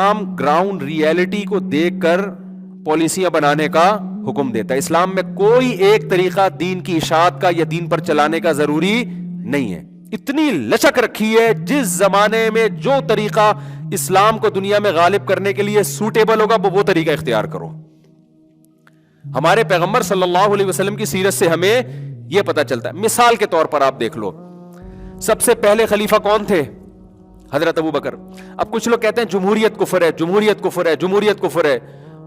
اسلام ground reality کو دیکھ کر پالیسیاں بنانے کا حکم دیتا ہے. اسلام میں کوئی ایک طریقہ دین کی اشاعت کا یا دین پر چلانے کا ضروری نہیں ہے. اتنی لچک رکھی ہے, جس زمانے میں جو طریقہ اسلام کو دنیا میں غالب کرنے کے لیے سوٹیبل ہوگا وہ طریقہ اختیار کرو. ہمارے پیغمبر صلی اللہ علیہ وسلم کی سیرت سے ہمیں یہ پتہ چلتا ہے. مثال کے طور پر آپ دیکھ لو, سب سے پہلے خلیفہ کون تھے؟ حضرت ابو بکر. اب کچھ لوگ کہتے ہیں جمہوریت کفر ہے, جمہوریت کفر ہے, جمہوریت کفر ہے.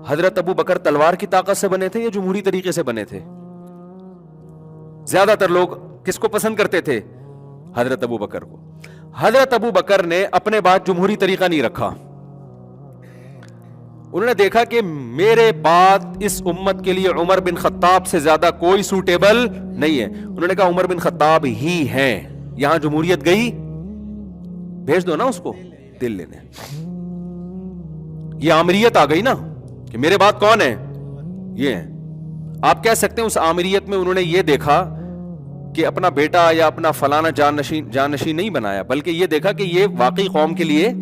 حضرت ابو بکر تلوار کی طاقت سے بنے تھے یا جمہوری طریقے سے بنے تھے؟ زیادہ تر لوگ کس کو پسند کرتے تھے؟ حضرت ابو بکر کو. حضرت ابو بکر نے اپنے بعد جمہوری طریقہ نہیں رکھا. انہوں نے دیکھا کہ میرے بعد اس امت کے لیے عمر بن خطاب سے زیادہ کوئی سوٹیبل نہیں ہے. انہوں نے کہا عمر بن خطاب ہی ہیں. یہاں جمہوریت گئی, بھیج دو نا اس کو دل لینے. یہ آمریت آ گئی نا کہ میرے بعد کون ہے, یہ ہے. آپ کہہ سکتے ہیں اس آمریت میں انہوں نے یہ دیکھا کہ اپنا بیٹا یا اپنا فلانا جانشین نہیں بنایا, بلکہ یہ دیکھا کہ یہ واقعی قوم کے لیے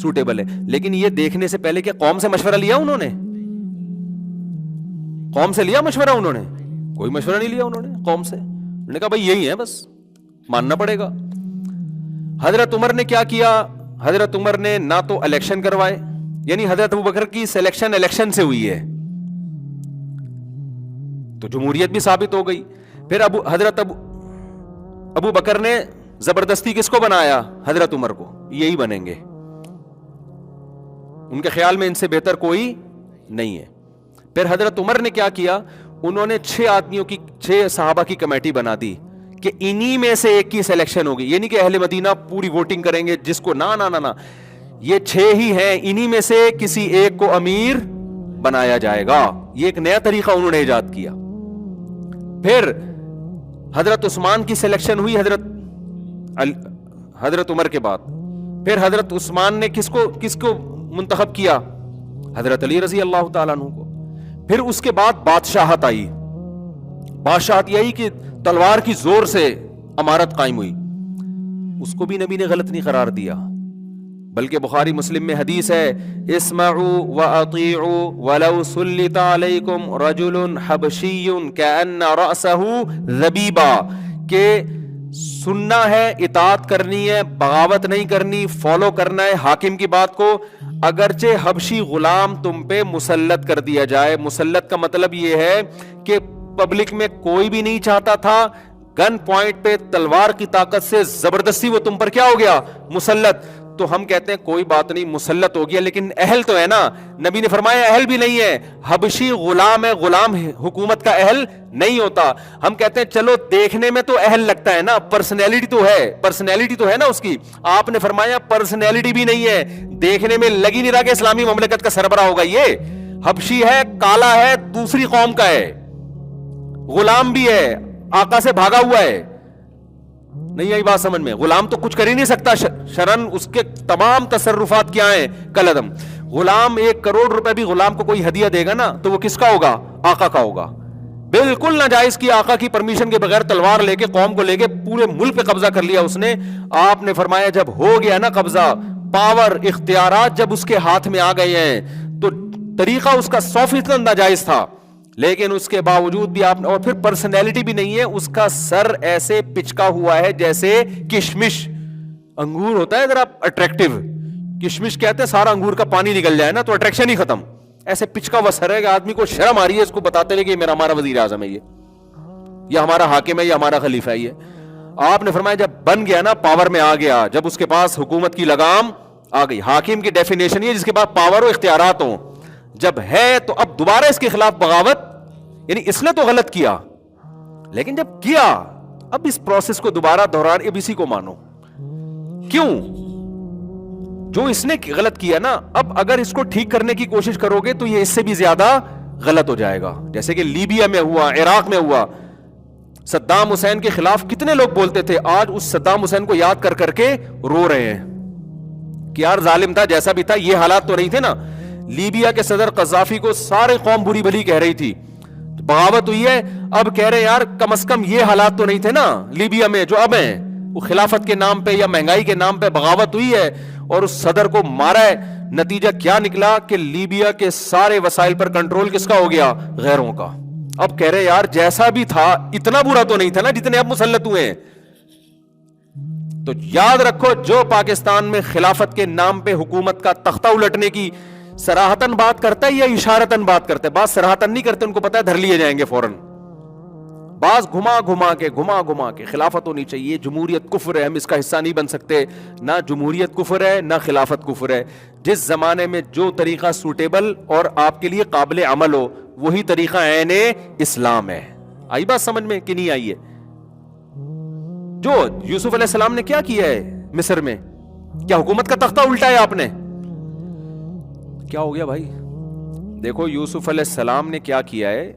سوٹیبل ہے. لیکن یہ دیکھنے سے پہلے کہ قوم سے مشورہ لیا انہوں نے, قوم سے لیا مشورہ انہوں نے؟ کوئی مشورہ نہیں لیا انہوں نے قوم سے. انہوں نے کہا بھائی یہی ہے, بس ماننا پڑے گا. حضرت عمر نے کیا کیا؟ حضرت عمر نے نہ تو الیکشن کروائے, یعنی حضرت ابو بکر کی سلیکشن الیکشن سے ہوئی ہے تو جمہوریت بھی ثابت ہو گئی. پھر حضرت ابو بکر نے زبردستی کس کو بنایا؟ حضرت عمر کو, یہی بنیں گے. ان کے خیال میں ان سے بہتر کوئی نہیں ہے. پھر حضرت عمر نے کیا کیا؟ انہوں نے 6 صحابہ کی کمیٹی بنا دی کہ انہی میں سے ایک کی سلیکشن ہوگی. یعنی کہ اہل مدینہ پوری ووٹنگ کریں گے, جس کو نہ یہ 6 ہی ہیں, انہی میں سے کسی ایک کو امیر بنایا جائے گا. یہ ایک نیا طریقہ انہوں نے ایجاد کیا. پھر حضرت عثمان کی سلیکشن ہوئی حضرت عمر کے بعد. پھر حضرت عثمان نے کس کو منتخب کیا؟ حضرت علی رضی اللہ تعالیٰ عنہ کو. پھر اس کے بعد بادشاہت آئی. بادشاہت یہی کہ تلوار کی زور سے امارت قائم ہوئی. اس کو بھی نبی نے غلط نہیں قرار دیا, بلکہ بخاری مسلم میں حدیث ہے اسمعوا واطیعوا ولو سلط علیکم رجل حبشی کأن رأسہ ذبیبا, کہ سننا ہے, اطاعت کرنی ہے, بغاوت نہیں کرنی, فالو کرنا ہے حاکم کی بات کو, اگرچہ حبشی غلام تم پہ مسلط کر دیا جائے. مسلط کا مطلب یہ ہے کہ پبلک میں کوئی بھی نہیں چاہتا تھا, گن پوائنٹ پہ تلوار کی طاقت سے زبردستی وہ تم پر کیا ہو گیا؟ مسلط. تو ہم کہتے ہیں کوئی بات نہیں, مسلط ہو گیا, لیکن اہل تو ہے نا. نبی نے فرمایا اہل بھی نہیں ہے, حبشی غلام ہے, غلام حکومت کا اہل نہیں ہوتا. ہم کہتے ہیں چلو دیکھنے میں تو اہل لگتا ہے نا, پرسنالٹی تو ہے نا اس کی. آپ نے فرمایا پرسنالٹی بھی نہیں ہے, دیکھنے میں لگ ہی نہیں رہا کہ اسلامی مملکت کا سربراہ ہوگا. یہ حبشی ہے, کالا ہے, دوسری قوم کا ہے, غلام بھی ہے, آقا سے بھاگا ہوا ہے. نہیں آئی بات سمجھ میں؟ غلام تو کچھ کر ہی نہیں سکتا شرن, اس کے تمام تصرفات کیا ہیں؟ کالعدم. غلام 1 کروڑ روپے بھی غلام کو کوئی ہدیہ دے گا نا تو وہ کس کا ہوگا؟ آقا کا ہوگا. بالکل ناجائز کی, آقا کی پرمیشن کے بغیر تلوار لے کے قوم کو لے کے پورے ملک پہ قبضہ کر لیا اس نے. آپ نے فرمایا جب ہو گیا نا قبضہ, پاور, اختیارات جب اس کے ہاتھ میں آ گئے ہیں, تو طریقہ اس کا 100% ناجائز تھا, لیکن اس کے باوجود بھی آپ. اور پھر پرسنالٹی بھی نہیں ہے, اس کا سر ایسے پچکا ہوا ہے جیسے کشمش. انگور ہوتا ہے ذرا اٹریکٹیو, کشمش کہتے ہیں سارا انگور کا پانی نکل جائے نا تو اٹریکشن ہی ختم. ایسے پچکا ہوا سر ہے کہ آدمی کو شرم آ رہی ہے اس کو بتاتے ہوئے کہ ہمارا وزیر اعظم ہے یہ ہمارا حاکم ہے, یہ ہمارا خلیفہ ہے. یہ آپ نے فرمایا جب بن گیا نا, پاور میں آ گیا, جب اس کے پاس حکومت کی لگام آ گئی. حاکم کی ڈیفینیشن یہ جس کے پاس پاور و اختیارات ہوں. جب ہے تو اب دوبارہ اس کے خلاف بغاوت, یعنی اس نے تو غلط کیا, لیکن جب کیا اب اس پروسیس کو دوبارہ دہران, اب اسی کو مانو. کیوں؟ جو اس نے غلط کیا نا, اب اگر اس کو ٹھیک کرنے کی کوشش کرو گے تو یہ اس سے بھی زیادہ غلط ہو جائے گا. جیسے کہ لیبیا میں ہوا, عراق میں ہوا. صدام حسین کے خلاف کتنے لوگ بولتے تھے, آج اس صدام حسین کو یاد کر کر کے رو رہے ہیں کہ یار ظالم تھا, جیسا بھی تھا. یہ حالات تو نہیں تھے نا. لیبیا کے صدر قذافی کو سارے قوم بری بھلی کہہ رہی تھی, بغاوت ہوئی ہے. اب کہہ رہے یار کم از کم یہ حالات تو نہیں تھے نا لیبیا میں جو اب ہیں, وہ خلافت کے نام پہ یا مہنگائی کے نام پہ بغاوت ہوئی ہے. اور اس صدر کو مارا ہے. نتیجہ کیا نکلا کہ لیبیا کے سارے وسائل پر کنٹرول کس کا ہو گیا؟ غیروں کا. اب کہہ رہے یار جیسا بھی تھا اتنا برا تو نہیں تھا نا جتنے اب مسلط ہوئے ہیں. تو یاد رکھو جو پاکستان میں خلافت کے نام پہ حکومت کا تختہ الٹنے کی صراحتاً بات کرتا ہے یا اشارتاً بات کرتا ہے؟ بات صراحتاً نہیں کرتے, ان کو پتا ہے دھر لیے جائیں گے فوراً. بعض گھما گھما کے خلافت ہونی چاہیے, جمہوریت کفر ہے, ہم اس کا حصہ نہیں بن سکتے. نہ جمہوریت کفر ہے نہ خلافت کفر ہے. جس زمانے میں جو طریقہ سوٹیبل اور آپ کے لیے قابل عمل ہو وہی طریقہ عین اسلام ہے. آئی بات سمجھ میں کہ نہیں آئی ہے؟ جو یوسف علیہ السلام نے کیا کیا ہے مصر میں, کیا حکومت کا تختہ الٹایا آپ نے؟ کیا ہو گیا بھائی؟ دیکھو یوسف علیہ السلام نے کیا کیا ہے,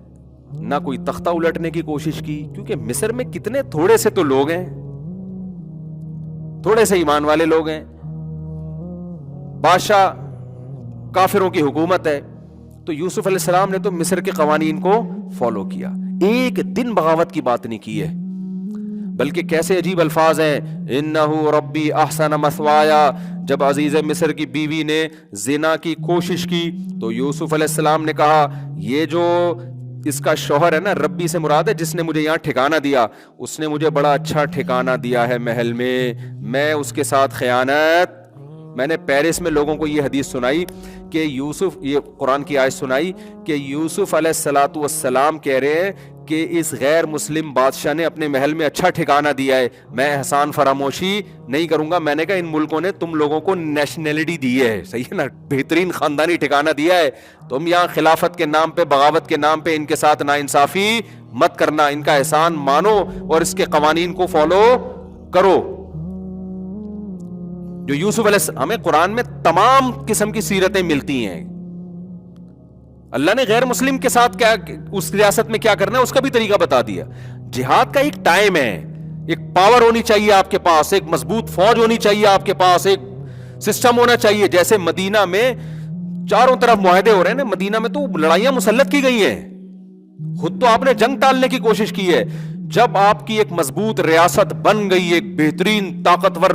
نہ کوئی تختہ الٹنے کی کوشش کی, کیونکہ مصر میں کتنے تھوڑے سے تو لوگ ہیں, تھوڑے سے ایمان والے لوگ ہیں, بادشاہ کافروں کی حکومت ہے. تو یوسف علیہ السلام نے تو مصر کے قوانین کو فالو کیا, ایک دن بغاوت کی بات نہیں کی ہے. بلکہ کیسے عجیب الفاظ ہیں, انہو ربی احسن مثوایا. جب عزیز مصر کی بیوی نے زنا کی کوشش کی تو یوسف علیہ السلام نے کہا یہ جو اس کا شوہر ہے نا, ربی سے مراد ہے جس نے مجھے یہاں ٹھکانہ دیا, اس نے مجھے بڑا اچھا ٹھکانہ دیا ہے محل میں, میں اس کے ساتھ خیانت. میں نے پیرس میں لوگوں کو یہ حدیث سنائی کہ یوسف, یہ قرآن کی آیت سنائی کہ یوسف علیہ السلام کہہ رہے ہیں کہ اس غیر مسلم بادشاہ نے اپنے محل میں اچھا ٹھکانہ دیا ہے, میں احسان فراموشی نہیں کروں گا. میں نے کہا ان ملکوں نے تم لوگوں کو نیشنلٹی دی ہے, صحیح ہے نا, بہترین خاندانی ٹھکانہ دیا ہے. تم یہاں خلافت کے نام پہ, بغاوت کے نام پہ ان کے ساتھ ناانصافی مت کرنا, ان کا احسان مانو اور اس کے قوانین کو فالو کرو. جو یوسف علیہ السلام, ہمیں قرآن میں تمام قسم کی سیرتیں ملتی ہیں. اللہ نے غیر مسلم کے ساتھ کیا, اس ریاست میں کیا کرنا ہے اس کا بھی طریقہ بتا دیا. جہاد کا ایک ٹائم ہے, ایک پاور ہونی چاہیے آپ کے پاس, ایک مضبوط فوج ہونی چاہیے آپ کے پاس, ایک سسٹم ہونا چاہیے. جیسے مدینہ میں چاروں طرف معاہدے ہو رہے ہیں نا, مدینہ میں تو لڑائیاں مسلط کی گئی ہیں, خود تو آپ نے جنگ ٹالنے کی کوشش کی ہے. جب آپ کی ایک مضبوط ریاست بن گئی, ایک بہترین طاقتور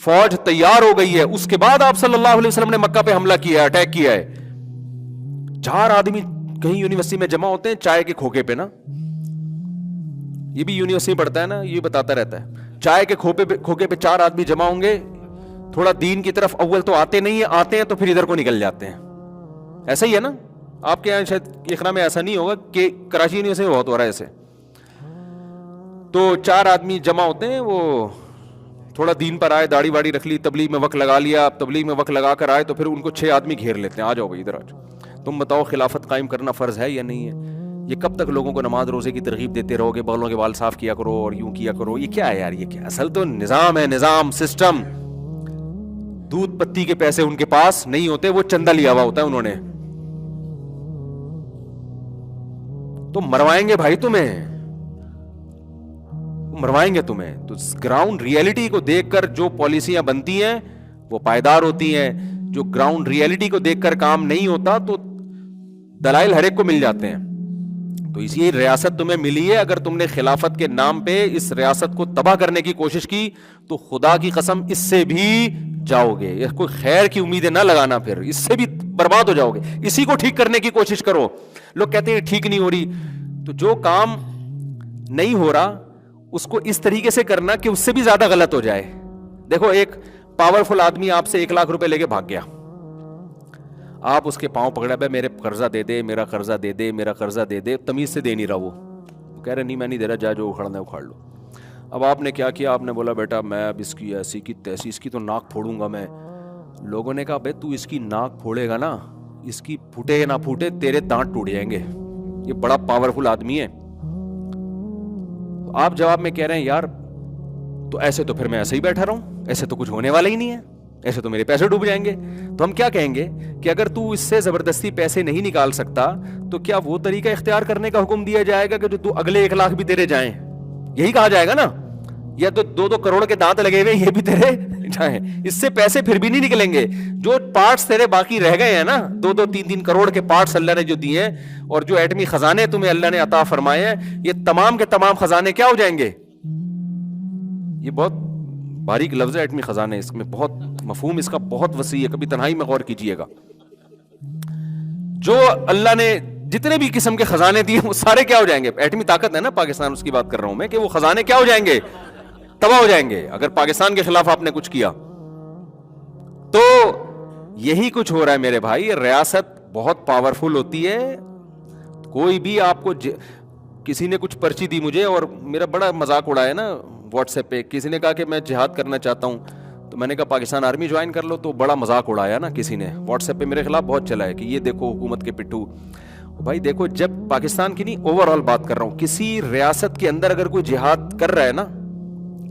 فوج تیار ہو گئی ہے, اس کے بعد آپ صلی اللہ علیہ وسلم نے مکہ پہ حملہ کیا ہے, اٹیک کیا ہے. 4 آدمی کہیں یونیورسٹی میں جمع ہوتے ہیں چائے کے کھوکے پہ نا, یہ بھی یونیورسٹی پڑھتا ہے نا, یہ بتاتا رہتا ہے, چائے کے کھوکے پہ 4 آدمی جمع ہوں گے, تھوڑا دین کی طرف اول تو آتے نہیں ہیں, آتے ہیں تو پھر ادھر کو نکل جاتے ہیں. ایسا ہی ہے نا آپ کے یہاں, شاید اقرا میں ایسا نہیں ہوگا, کہ کراچی یونیورسٹی میں بہت ہو رہا ہے ایسے. تو 4 آدمی جمع ہوتے ہیں, وہ تھوڑا دین پر آئے, داڑھی واڑی رکھ لی, تبلیغ میں وقت لگا لیا, تبلیغ میں وقت لگا کر آئے تو پھر ان کو 6 آدمی گھیر لیتے ہیں, آ جاؤ بھائی ادھر آ جاؤ, تم بتاؤ خلافت قائم کرنا فرض ہے یا نہیں ہے؟ یہ کب تک لوگوں کو نماز روزے کی ترغیب دیتے رہو گے, بالوں کے بال صاف کیا کرو اور یوں کیا کرو؟ یہ کیا ہے یار, یہ کیا؟ اصل تو نظام ہے, نظام, سسٹم. دودھ پتی کے پیسے ان کے پاس نہیں ہوتے, وہ چندہ لیا ہوا ہوتا ہے انہوں نے. تو مروائیں گے بھائی تمہیں, مروائیں گے تمہیں. تو گراؤنڈ ریئلٹی کو دیکھ کر جو پالیسیاں بنتی ہیں وہ پائیدار ہوتی ہیں, جو گراؤنڈ ریئلٹی کو دیکھ کر کام نہیں ہوتا تو دلائل ہر ایک کو مل جاتے ہیں. تو اسی ریاست تمہیں ملی ہے, اگر تم نے خلافت کے نام پہ اس ریاست کو تباہ کرنے کی کوشش کی تو خدا کی قسم اس سے بھی جاؤ گے. یہ کوئی خیر کی امیدیں نہ لگانا, پھر اس سے بھی برباد ہو جاؤ گے. اسی کو ٹھیک کرنے کی کوشش کرو. لوگ کہتے ہیں ٹھیک نہیں ہو رہی, تو جو کام نہیں ہو رہا اس کو اس طریقے سے کرنا کہ اس سے بھی زیادہ غلط ہو جائے. دیکھو ایک پاورفل آدمی آپ سے 1 لاکھ روپے لے کے بھاگ گیا, آپ اس کے پاؤں پکڑا, بھائی میرے قرضہ دے دے, میرا قرضہ دے دے, میرا قرضہ دے دے. تمیز سے دے نہیں رہا, وہ کہہ رہے نہیں میں نہیں دے رہا, جا جو اکھاڑنا ہے اکھاڑ لو. اب آپ نے کیا کیا, آپ نے بولا بیٹا میں اب اس کی ایسی کی تیسی, اس کی تو ناک پھوڑوں گا میں. لوگوں نے کہا بھائی تو اس کی ناک پھوڑے گا نا, اس کی پھوٹے یا نہ پھوٹے تیرے دانت ٹوٹ جائیں گے, یہ بڑا پاورفل آدمی ہے. آپ جواب میں کہہ رہے ہیں یار تو ایسے تو پھر میں ایسے ہی بیٹھا رہا ہوں, ایسے تو کچھ ہونے والا ہی نہیں ہے, ایسے تو میرے پیسے ڈوب جائیں گے. تو ہم کیا کہیں گے کہ اگر تو اس سے زبردستی پیسے نہیں نکال سکتا تو کیا وہ طریقہ اختیار کرنے کا حکم دیا جائے گا کہ جو تو اگلے 1 لاکھ بھی تیرے جائیں, یہی کہا جائے گا نا. یا تو 2-2 کروڑ کے دانت لگے ہوئے یہ بھی تیرے جائیں, اس سے پیسے پھر بھی نہیں نکلیں گے. جو پارٹس تیرے باقی رہ گئے ہیں نا, 2-2 3-3 کروڑ کے پارٹس اللہ نے جو دیے ہیں, اور جو ایٹمی خزانے تمہیں اللہ نے عطا فرمائے ہیں, یہ تمام کے تمام خزانے کیا ہو جائیں گے؟ یہ بہت باریک لفظ ہے ایٹمی خزانے، اس میں بہت مفہوم اس کا بہت وسیع ہے، کبھی تنہائی میں غور کیجئے گا. جو اللہ نے جتنے بھی قسم کے خزانے دیے وہ سارے کیا ہو جائیں گے؟ ایٹمی طاقت ہے نا پاکستان، اس کی بات کر رہا ہوں میں، کہ وہ خزانے کیا ہو جائیں گے؟ تباہ ہو جائیں گے اگر پاکستان کے خلاف آپ نے کچھ کیا. تو یہی کچھ ہو رہا ہے میرے بھائی. ریاست بہت پاورفل ہوتی ہے. کوئی بھی آپ کو کسی نے کچھ پرچی دی مجھے اور میرا بڑا مذاق اڑایا نا واٹس ایپ پہ، کسی نے کہا کہ میں جہاد کرنا چاہتا ہوں، تو میں نے کہا پاکستان آرمی جوائن کر لو، تو بڑا مذاق اڑایا نا کسی نے واٹس ایپ پہ میرے خلاف بہت چلا ہے کہ یہ دیکھو حکومت کے پٹھو. بھائی دیکھو، جب پاکستان کی نہیں اوور آل بات کر رہا ہوں، کسی ریاست کے اندر اگر کوئی جہاد کر رہا ہے نا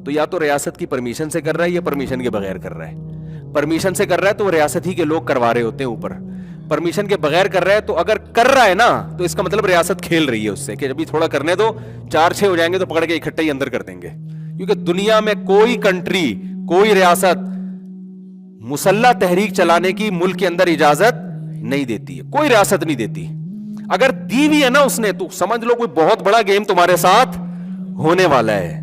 تو یا تو ریاست کی پرمیشن سے کر رہا ہے یا پرمیشن کے بغیر کر رہا ہے. پرمیشن سے کر رہا ہے تو وہ ریاست ہی کے لوگ کروا رہے ہوتے ہیں اوپر. پرمیشن کے بغیر کر رہا ہے تو اگر کر رہا ہے نا تو اس کا مطلب ریاست کھیل رہی ہے اس سے کہ ابھی تھوڑا کرنے دو، 4-6 ہو جائیں گے تو پکڑ کے اکٹھے ہی اندر کر دیں گے. کیونکہ دنیا میں کوئی کنٹری، کوئی ریاست مسلح تحریک چلانے کی ملک کے اندر اجازت نہیں دیتی ہے، کوئی ریاست نہیں دیتی. اگر دی ہوئی ہے نا اس نے تو سمجھ لو کوئی بہت بڑا گیم تمہارے ساتھ ہونے والا ہے،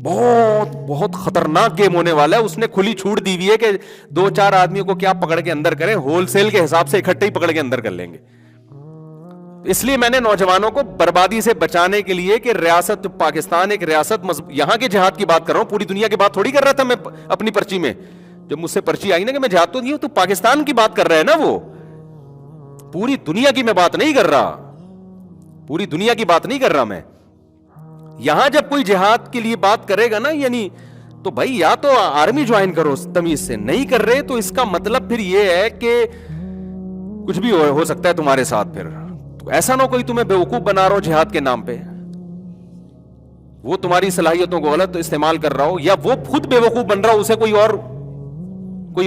بہت بہت خطرناک گیم ہونے والا ہے. اس نے کھلی چھوٹ دی ہوئی ہے کہ 2-4 آدمیوں کو کیا پکڑ کے اندر کریں، ہول سیل کے حساب سے اکٹھے ہی پکڑ کے اندر کر لیں گے. اس لیے میں نے نوجوانوں کو بربادی سے بچانے کے لیے کہ ریاست پاکستان ایک ریاست یہاں کے جہاد کی بات کر رہا ہوں، پوری دنیا کی بات تھوڑی کر رہا تھا میں اپنی پرچی میں. جب مجھ سے پرچی آئی نا کہ میں جہاد تو نہیں ہوں، تو پاکستان کی بات کر رہا ہے نا، وہ پوری دنیا کی میں بات نہیں کر رہا، پوری دنیا کی بات نہیں کر رہا میں. یہاں جب کوئی جہاد کے لیے بات کرے گا نا یعنی تو بھائی یا تو آرمی جوائن کرو تمیز سے، نہیں کر رہے تو اس کا مطلب پھر یہ ہے کہ کچھ بھی ہو سکتا ہے تمہارے ساتھ. پھر تو ایسا نہ کوئی تمہیں بیوقوف بنا رہا ہو جہاد کے نام پہ، وہ تمہاری صلاحیتوں کو غلط استعمال کر رہا ہو، یا وہ خود بیوقوف بن رہا ہو، اسے کوئی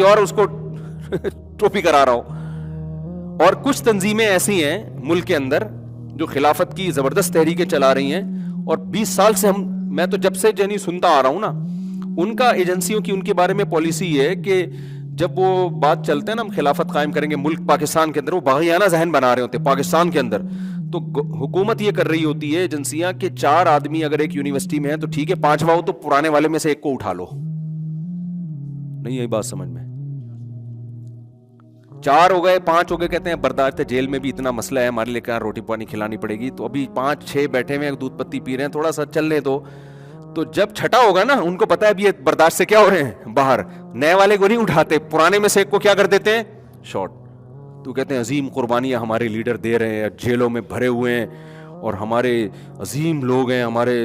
اور اس کو ٹوپی کرا رہا ہو. اور کچھ تنظیمیں ایسی ہیں ملک کے اندر جو خلافت کی زبردست تحریکیں چلا رہی ہیں، اور 20 سال سے میں تو جب سے جنی سنتا آ رہا ہوں نا، ان کا ایجنسیوں کی ان کے بارے میں پالیسی ہے کہ جب وہ بات چلتے ہیں نا ہم خلافت قائم کریں گے ملک پاکستان کے اندر، وہ باغیانہ ذہن بنا رہے ہوتے ہیں پاکستان کے اندر. تو حکومت یہ کر رہی ہوتی ہے ایجنسیاں کہ 4 آدمی اگر ایک یونیورسٹی میں ہیں تو ٹھیک ہے، 5واں ہو تو پرانے والے میں سے ایک کو اٹھا لو. نہیں یہی بات سمجھ میں، 4 ہو گئے 5 ہو گئے، کہتے ہیں برداشت ہے، جیل میں بھی اتنا مسئلہ ہے ہمارے لیے، کہاں روٹی پانی کھلانی پڑے گی، تو ابھی 5-6 بیٹھے ہوئے دودھ پتی پی رہے ہیں، تھوڑا سا چلنے دو. تو جب چھٹا ہوگا نا ان کو پتا ہے اب یہ برداشت سے کیا ہو رہے ہیں باہر، نئے والے کو نہیں اٹھاتے، پرانے میں سے ایک کو کیا کر دیتے ہیں، شارٹ. تو کہتے ہیں عظیم قربانیاں ہمارے لیڈر دے رہے ہیں، جیلوں میں بھرے ہوئے ہیں اور ہمارے عظیم لوگ ہیں، ہمارے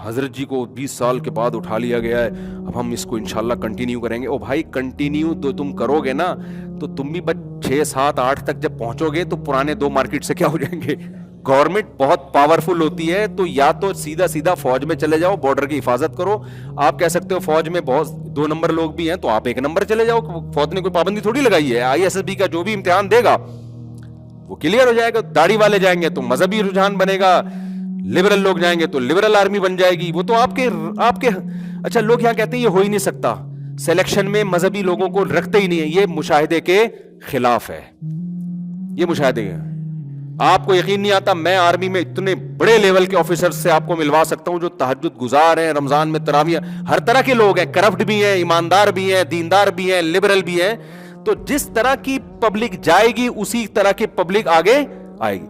حضرت جی کو 20 سال کے بعد اٹھا لیا گیا ہے، اب ہم اس کو انشاءاللہ کنٹینیو کریں گے. او بھائی کنٹینیو تو تم کرو گے نا تو تم بھی 6, 7, 8 تک جب پہنچو گے تو پرانے 2 مارکیٹ سے کیا ہو جائیں گے. گورنمنٹ بہت پاورفل ہوتی ہے، تو یا تو سیدھا فوج میں چلے جاؤ، بارڈر کی حفاظت کرو. آپ کہہ سکتے ہو فوج میں بہت 2 نمبر لوگ بھی ہیں تو آپ 1 نمبر چلے جاؤ، فوج نے کوئی پابندی تھوڑی لگائی ہے. ISSB کا جو بھی امتحان دے گا وہ کلیئر ہو جائے گا. داڑھی والے جائیں گے تو مذہبی رجحان بنے گا، لبرل لوگ جائیں گے تو لبرل آرمی بن جائے گی. وہ تو آپ کے اچھا لوگ یہاں کہتے ہیں یہ ہو ہی نہیں سکتا، سلیکشن میں مذہبی لوگوں کو رکھتے ہی نہیں ہے. یہ مشاہدے کے خلاف ہے، یہ مشاہدے کے. آپ کو یقین نہیں آتا، میں آرمی میں اتنے بڑے لیول کے آفیسر سے آپ کو ملوا سکتا ہوں جو تہجد گزار ہیں، رمضان میں تراویح، ہر طرح کے لوگ ہیں، کرپٹ بھی ہیں، ایماندار بھی ہیں، دیندار بھی ہیں، لبرل بھی ہیں. تو جس طرح کی پبلک جائے گی اسی طرح کی پبلک آگے آئے گی.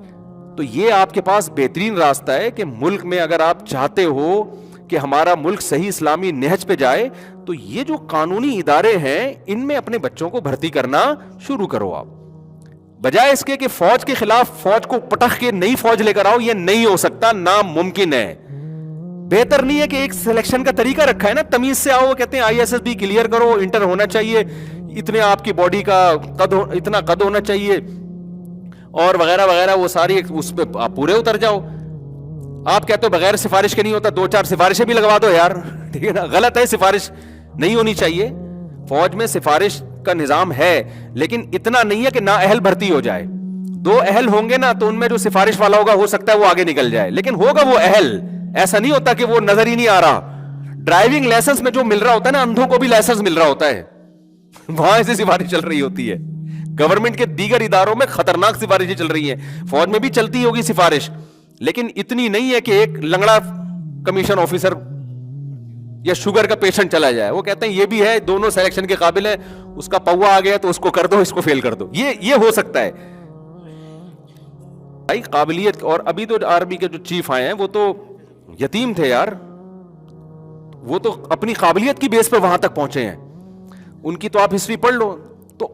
تو یہ آپ کے پاس بہترین راستہ ہے کہ ملک میں اگر آپ چاہتے ہو کہ ہمارا ملک صحیح اسلامی نہج پہ جائے تو یہ جو قانونی ادارے ہیں ان میں اپنے بچوں کو بھرتی کرنا شروع کرو. آپ بجائے اس کے کہ فوج کے خلاف فوج کو پٹخ کے نئی فوج لے کر آؤ، یہ نہیں ہو سکتا، ناممکن ہے. بہتر نہیں ہے کہ ایک سلیکشن کا طریقہ رکھا ہے نا، تمیز سے آؤ، کہتے ہیں ISSB کلیئر کرو، انٹر ہونا چاہیے، اتنے آپ کی باڈی کا اتنا قد ہونا چاہیے اور وغیرہ وغیرہ، وہ ساری اس پہ آپ پورے اتر جاؤ. آپ کہتے ہو بغیر سفارش کے نہیں ہوتا، 2-4 سفارشیں بھی لگوا دو یار، ٹھیک ہے نا. غلط ہے، سفارش نہیں ہونی چاہیے. فوج میں سفارش کا نظام ہے لیکن اتنا نہیں ہے کہ نااہل بھرتی ہو جائے. 2 اہل ہوں گے نا تو ان میں جو سفارش والا ہوگا ہو سکتا ہے وہ آگے نکل جائے، لیکن ہوگا وہ اہل. ایسا نہیں ہوتا کہ وہ نظر ہی نہیں آ رہا. ڈرائیونگ لائسنس میں جو مل رہا ہوتا ہے نا، اندھوں کو بھی لائسنس مل رہا ہوتا ہے، وہاں ایسی سفارش چل رہی ہوتی ہے. گورنمنٹ کے دیگر اداروں میں خطرناک سفارشیں چل رہی ہیں، فوج میں بھی چلتی ہوگی سفارش لیکن اتنی نہیں ہے کہ ایک لنگڑا کمیشن آفیسر یا شوگر کا پیشنٹ چلا جائے, وہ کہتے ہیں یہ بھی ہے, دونوں سلیکشن کے قابل ہیں, اس کا پوا آ گیا تو اس کو کر دو, اس کو فیل کر دو. یہ ہو سکتا ہے بھائی قابلیت. اور ابھی تو آرمی کے جو چیف آئے ہیں وہ تو یتیم تھے یار, وہ تو اپنی قابلیت کی بیس پہ وہاں تک پہنچے ہیں. ان کی تو آپ ہسٹری پڑھ لو. تو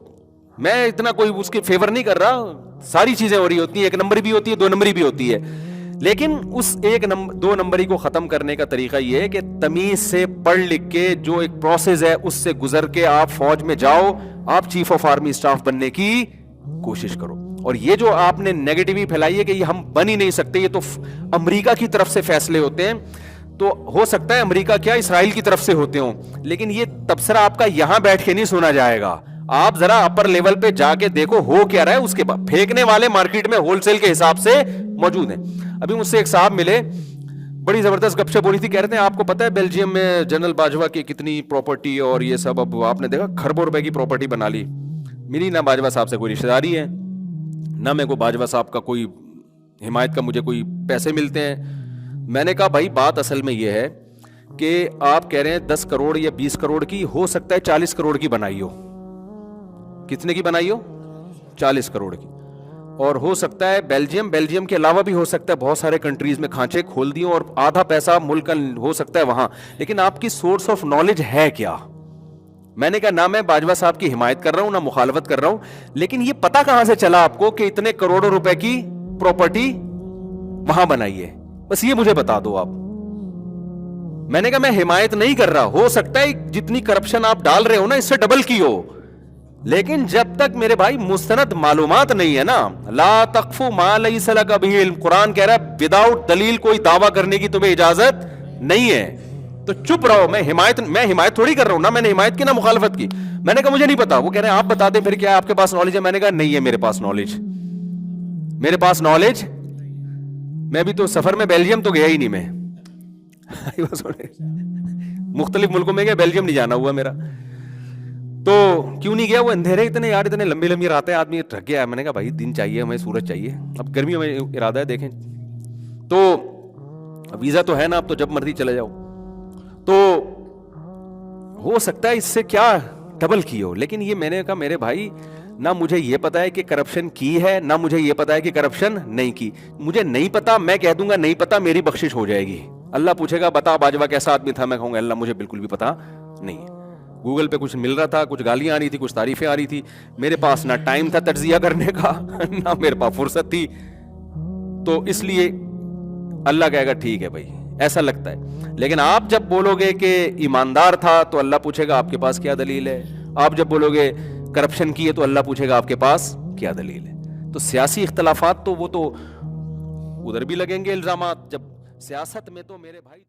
میں اتنا کوئی اس کے فیور نہیں کر رہا, ساری چیزیں ہو رہی ہوتی ہیں, ایک نمبری بھی ہوتی ہے, دو نمبری بھی ہوتی ہے, لیکن اس دو نمبری کو ختم کرنے کا طریقہ یہ ہے کہ تمیز سے پڑھ لکھ کے جو ایک پروسیس ہے اس سے گزر کے آپ فوج میں جاؤ, آپ چیف آف آرمی اسٹاف بننے کی کوشش کرو. اور یہ جو آپ نے نیگیٹیوی پھیلائی ہے کہ یہ ہم بن ہی نہیں سکتے, یہ تو امریکہ کی طرف سے فیصلے ہوتے ہیں, تو ہو سکتا ہے امریکہ کیا اسرائیل کی طرف سے ہوتے ہوں, لیکن یہ تبصرہ آپ کا یہاں بیٹھ کے نہیں سنا جائے گا. آپ ذرا اپر لیول پہ جا کے دیکھو ہو کیا رہا ہے. اس کے بعد پھینکنے والے مارکیٹ میں ہول سیل کے حساب سے موجود ہیں. ابھی مجھ سے ایک صاحب ملے, بڑی زبردست گپ شپ ہو رہی تھی, کہہ رہے تھے آپ کو پتا ہے بیلجیم میں جنرل باجوہ کی کتنی پراپرٹی اور یہ سب, اب آپ نے دیکھا کھربوں روپے کی پراپرٹی بنا لی. میری نہ باجوہ صاحب سے کوئی رشتہ داری ہے, نہ میرے کو باجوہ صاحب کا کوئی حمایت کا مجھے کوئی پیسے ملتے ہیں. میں نے کہا بھائی بات اصل میں یہ ہے کہ آپ کہہ رہے ہیں 10 کروڑ یا 20 کروڑ کی, ہو سکتا ہے 40 کروڑ کی بنائی ہو. کتنے کی بنائی ہو؟ 40 کروڑ کی. اور ہو سکتا ہے بیلجیم کے علاوہ بھی ہو سکتا ہے بہت سارے کنٹریز میں کھانچے کھول دیے اور آدھا پیسہ ملک کا ہو سکتا ہے وہاں. لیکن آپ کی سورس آف نالج ہے کیا؟ میں نے کہا نہ میں باجوہ صاحب کی حمایت کر رہا ہوں نہ مخالفت کر رہا ہوں, لیکن یہ پتا کہاں سے چلا آپ کو کہ اتنے کروڑوں روپے کی پراپرٹی وہاں بنائی ہے؟ بس یہ مجھے بتا دو آپ. میں نے کہا میں حمایت نہیں کر رہا, ہو سکتا ہے جتنی کرپشن آپ ڈال رہے ہو نا اس سے ڈبل کی ہو, لیکن جب تک میرے بھائی مستند معلومات نہیں ہے نا, لا تقف ما لیس لک بہ علم, قرآن کہہ رہا ہے وداؤٹ دلیل کوئی دعویٰ کرنے کی تمہیں اجازت نہیں ہے, تو چپ رہو. میں حمایت تھوڑی کر رہا ہوں, نہ میں نے حمایت کی نہ مخالفت کی. میں نے کہا مجھے نہیں پتا. وہ کہہ رہے ہیں آپ بتا دیں پھر کیا ہے آپ کے پاس نالج ہے. میں نے کہا نہیں ہے میرے پاس نالج, میں بھی تو سفر میں بیلجیم تو گیا ہی نہیں, میں مختلف ملکوں میں گیا, بیلجیم نہیں جانا ہوا میرا. تو کیوں نہیں گیا؟ وہ اندھیرے اتنے یار, اتنے لمبی راتیں, آدمی تھک گیا. میں نے کہا بھائی دن چاہیے ہمیں, سورج چاہیے. اب گرمیوں میں ارادہ ہے دیکھیں, تو ویزا تو ہے نا, اب تو جب مرضی چلے جاؤ. تو ہو سکتا ہے اس سے کیا ڈبل کی ہو, لیکن یہ میں نے کہا میرے بھائی نہ مجھے یہ پتا ہے کہ کرپشن کی ہے, نہ مجھے یہ پتا ہے کہ کرپشن نہیں کی. مجھے نہیں پتا, میں کہہ دوں گا نہیں پتا, میری بخشش ہو جائے گی. اللہ پوچھے گا بتا باجوہ کیسا آدمی تھا, میں کہوں گا اللہ مجھے بالکل بھی پتا نہیں ہے. گوگل پہ کچھ مل رہا تھا, کچھ گالیاں آ رہی تھی, کچھ تعریفیں آ رہی تھی, میرے پاس نہ ٹائم تھا تجزیہ کرنے کا نہ میرے پاس فرصت تھی. تو اس لیے اللہ کہے گا ٹھیک ہے بھائی ایسا لگتا ہے. لیکن آپ جب بولو گے کہ ایماندار تھا تو اللہ پوچھے گا آپ کے پاس کیا دلیل ہے. آپ جب بولو گے کرپشن کی ہے تو اللہ پوچھے گا آپ کے پاس کیا دلیل ہے. تو سیاسی اختلافات تو وہ تو ادھر بھی لگیں گے الزامات, جب سیاست میں تو میرے بھائی